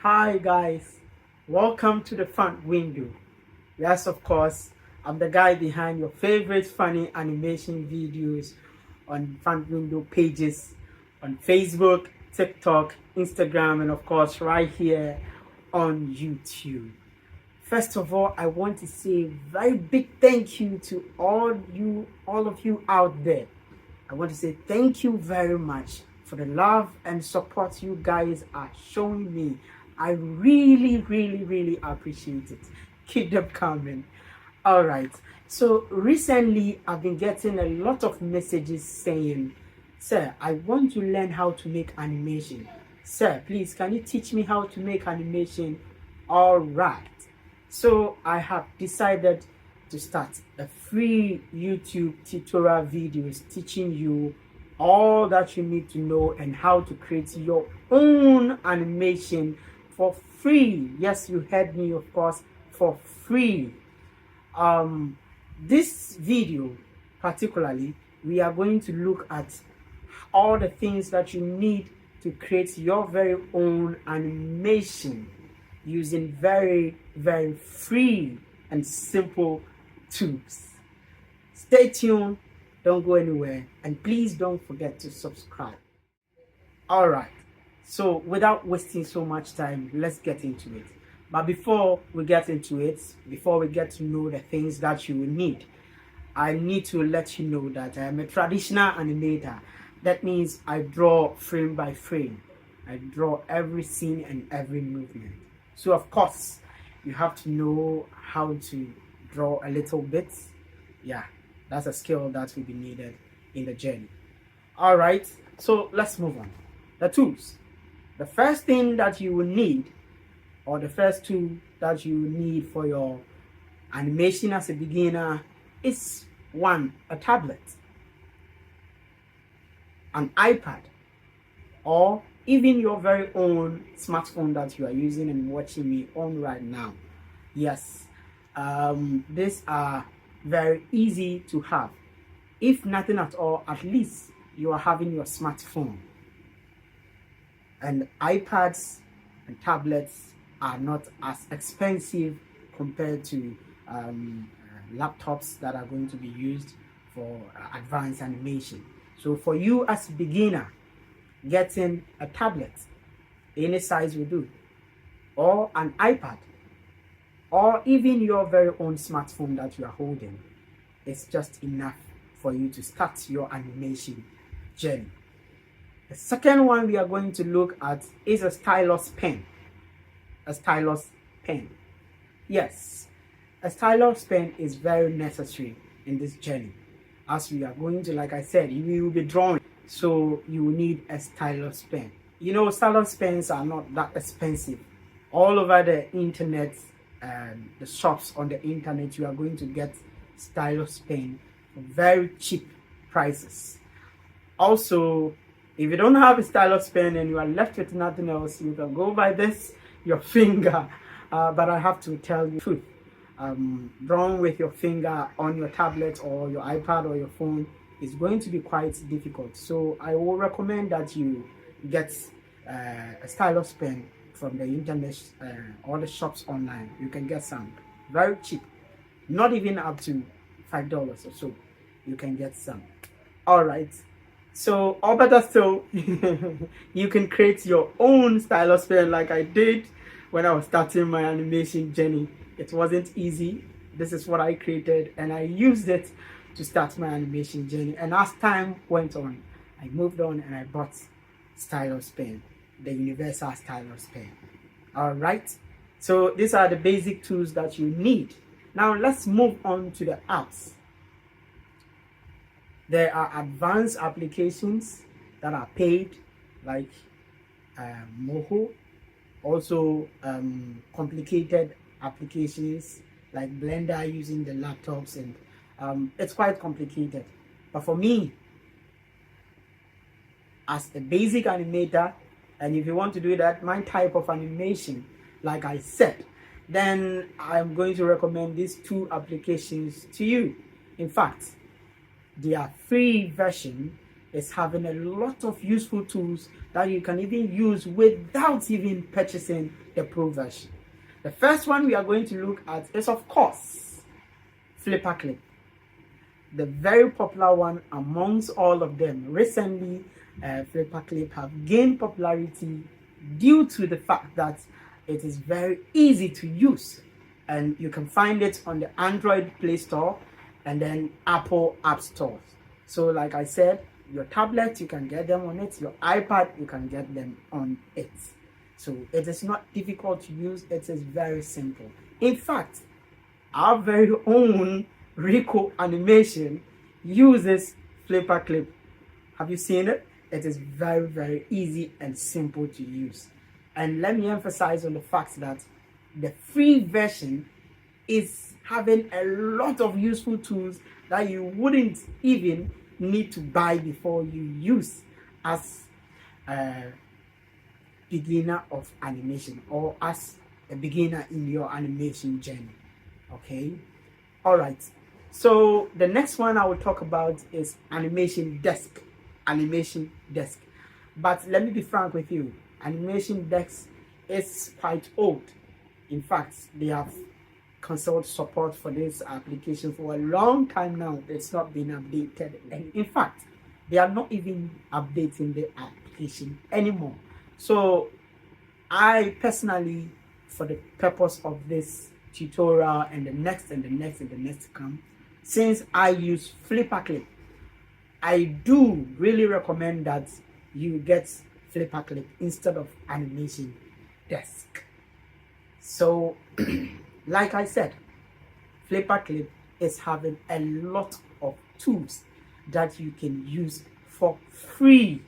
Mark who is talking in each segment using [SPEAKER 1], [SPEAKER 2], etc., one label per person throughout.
[SPEAKER 1] Hi guys, welcome to the front window. Yes, of course, I'm the guy behind your favorite funny animation videos on front window pages on Facebook, TikTok, Instagram, and of course, right here on YouTube. First of all, I want to say a very big thank you to all of you out there. I want to say thank you very much for the love and support you guys are showing me. I really appreciate it. Keep them coming. All right. So recently, I've been getting a lot of messages saying, "Sir, I want to learn how to make animation. Sir, please, can you teach me how to make animation?" All right. So I have decided to start a free YouTube tutorial videos teaching you all that you need to know and how to create your own animation for free. Yes, you heard me, of course, for free. um this video particularly, we are going to look at all the things that you need to create your very own animation using very free and simple tools. Stay tuned, don't go anywhere, and please don't forget to subscribe. All right, so without wasting so much time, let's get into it. But before we get into it, before we get to know the things that you will need, I need to let you know that I am a traditional animator. That means I draw frame by frame. I draw every scene and every movement. So of course, you have to know how to draw a little bit. Yeah, that's a skill that will be needed in the journey. All right, so let's move on. The tools. The first thing that you will need, or the first tool that you will need for your animation as a beginner, is one, a tablet, an iPad, or even your very own smartphone that you are using and watching me on right now. Yes, these are very easy to have. If nothing at all, at least you are having your smartphone. And iPads and tablets are not as expensive compared to laptops that are going to be used for advanced animation. So for you as a beginner, getting a tablet, any size will do, or an iPad, or even your very own smartphone that you are holding, it's just enough for you to start your animation journey. The second one we are going to look at is a stylus pen. A stylus pen. Yes, a stylus pen is very necessary in this journey. As we are going to, like I said, you will be drawing, so you will need a stylus pen. You know, stylus pens are not that expensive. All over the internet, the shops on the internet, you are going to get stylus pen for very cheap prices. Also, if you don't have a stylus pen and you are left with nothing else, you can go by this, your finger. But I have to tell you the truth. Drawing with your finger on your tablet or your iPad or your phone is going to be quite difficult. So I will recommend that you get a stylus pen from the internet or the shops online. You can get some very cheap, not even up to $5 or so. You can get some. All right. So, or better still, you can create your own stylus pen like I did when I was starting my animation journey. It wasn't easy. This is what I created and I used it to start my animation journey. And as time went on, I moved on and I bought stylus pen, the universal stylus pen. All right. So these are the basic tools that you need. Now let's move on to the apps. There are advanced applications that are paid, like Moho. Also, complicated applications like Blender using the laptops, and it's quite complicated. But for me, as a basic animator, and if you want to do that, my type of animation, like I said, then I'm going to recommend these two applications to you. In fact, their free version is having a lot of useful tools that you can even use without even purchasing the Pro version. The first one we are going to look at is, of course, Flipper Clip, the very popular one amongst all of them. Recently, Flipper Clip have gained popularity due to the fact that it is very easy to use, and you can find it on the Android Play Store and then Apple App Store. So like I said, your tablet, you can get them on it. Your iPad, you can get them on it. So it is not difficult to use. It is very simple. In fact, our very own Rico Animation uses Flipper Clip. Have you seen it? It is very, very easy and simple to use. And let me emphasize on the fact that the free version is having a lot of useful tools that you wouldn't even need to buy before you use as a beginner of animation or as a beginner in your animation journey. Okay, all right, so the next one I will talk about is Animation Desk. But let me be frank with you, Animation Desk is quite old. In fact, they have consult support for this application for a long time now. It's not been updated, and in fact they are not even updating the application anymore. So I personally, for the purpose of this tutorial and the next and the next and the next to come, since I use Flipper Clip, I do really recommend that you get Flipper Clip instead of Animation Desk. So like I said, Flipper Clip is having a lot of tools that you can use for free.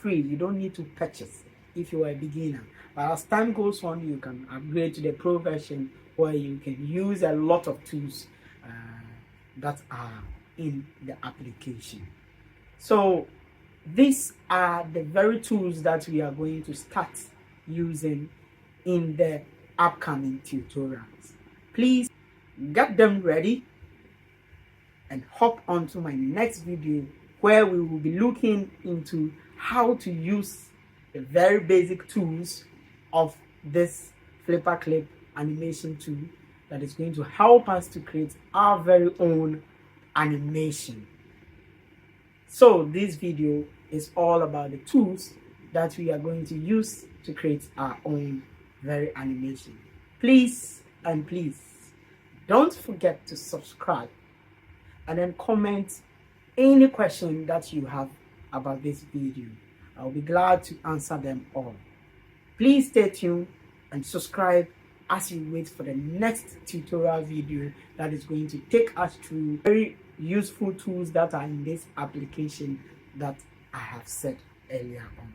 [SPEAKER 1] You don't need to purchase if you are a beginner. But as time goes on, you can upgrade to the Pro version where you can use a lot of tools that are in the application. So these are the very tools that we are going to start using in the upcoming tutorials. Please get them ready and hop onto my next video where we will be looking into how to use the very basic tools of this Flipper Clip animation tool that is going to help us to create our very own animation. So this video is all about the tools that we are going to use to create our own very animation. Please don't forget to subscribe and then comment any question that you have about this video. I'll be glad to answer them all. Please stay tuned and subscribe as you wait for the next tutorial video that is going to take us through very useful tools that are in this application that I have said earlier on.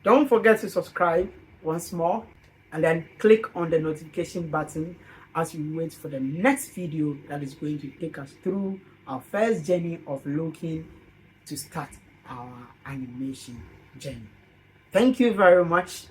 [SPEAKER 1] Don't forget to subscribe once more and then click on the notification button as you wait for the next video that is going to take us through our first journey of looking to start our animation journey. Thank you very much.